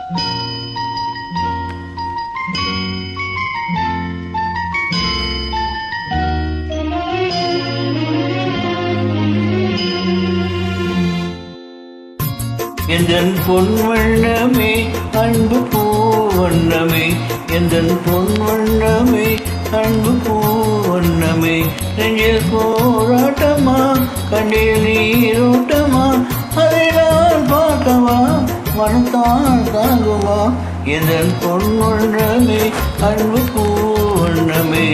எந்தன் பொன் வண்ணமே அன்பு பூ வண்ணமே, எந்தன் பொன் வண்ணமே அன்பு பூ வண்ணமே, நெஞ்சில் போராட்டமா கண்ணில் நீரோட்டமா, அதை நான் பார்க்கவா மனத்தான் தாங்குமா, எந்தன் பொன் வண்ணமே அன்பு பூ வண்ணமே.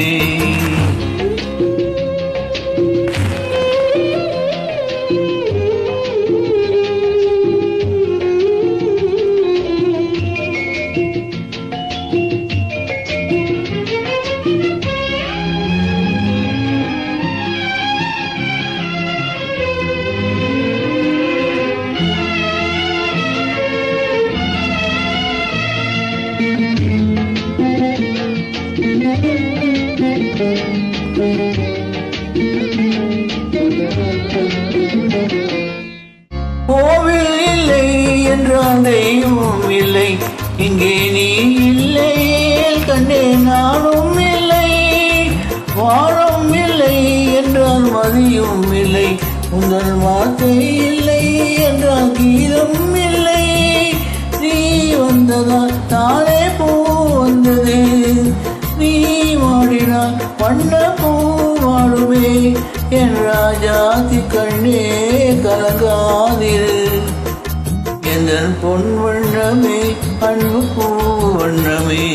கோவில் இல்லை என்றால் தெய்வம் இல்லை, இங்கே நீ இல்லை கண்டே நானும் இல்லை, வாழும் இல்லை என்றால் மதியும் இல்லை, உங்கள் வார்த்தை இல்லை என்றால் கீதம் இல்லை, நீ வந்ததால் தானே பூ வந்தது, நீ மாடினால் வண்ண பூ வாழுமே, என் ராஜாதி கண்ணே கலங்காதிரு, எந்தன் பொன் வண்ணமே அன்பு பூ வண்ணமே.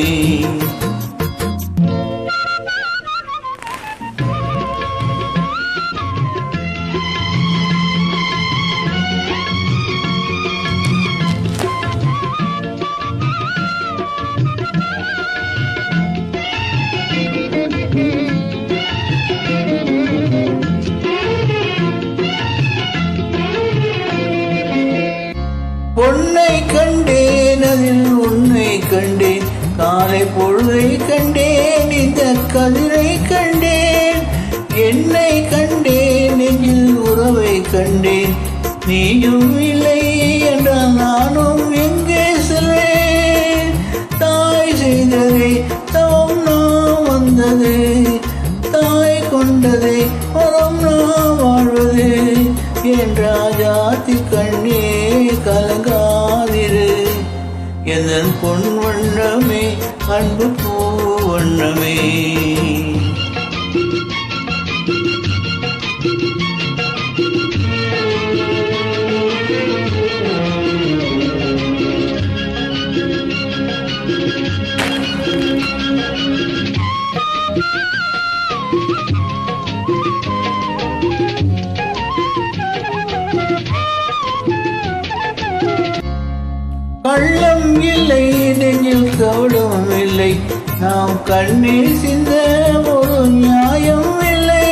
பொன்னை கண்டேன் அதில் உன்னை கண்டேன், காலை பொழுதை கண்டேன் இந்த கதிரை கண்டேன், என்னை கண்டேன் நெஞ்சில் உறவை கண்டேன், நீயும் இல்லை என்றால் நானும் எங்கே செல்வேன், தாய் செய்ததே தவம் நான் வந்தது, தாய் கொண்டதே வரம் நான் வாழ்வது, என் ராஜாதி கண்ணே கலங்காதிரு, எந்தன் பொன் வண்ணமே அன்பு பூ வண்ணமே. கள்ளம் இல்லை நெஞ்சில் கவடம் இல்லை, நாம் கண்ணீர் சிந்த ஒரு நியாயம் இல்லை,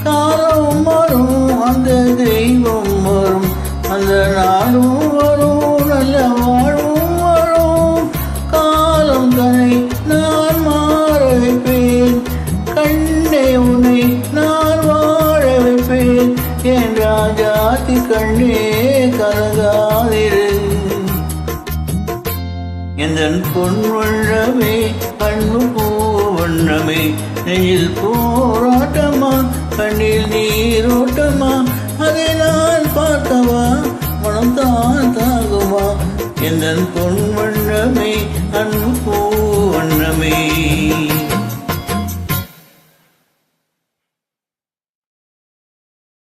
காலம் வரும் அந்த தெய்வம் வரும், அந்த நாளும் வரும் நல்ல வாழும் வரும், காலம் தன்னை நான் மாற வைப்பேன், கண்ணே உன்னை நான் வாழ வைப்பேன், என் ராஜாதி கண்ணே கலங்காதிரு, எந்தன் பொன் வண்ணமே அன்பு பூ வண்ணமே, நெஞ்சில் போராட்டமா கண்ணில் நீரோட்டமா, அதை நான் பார்க்கவா மனம்தான் தாங்குமா, எந்தன் பொன் வண்ணமே அன்பு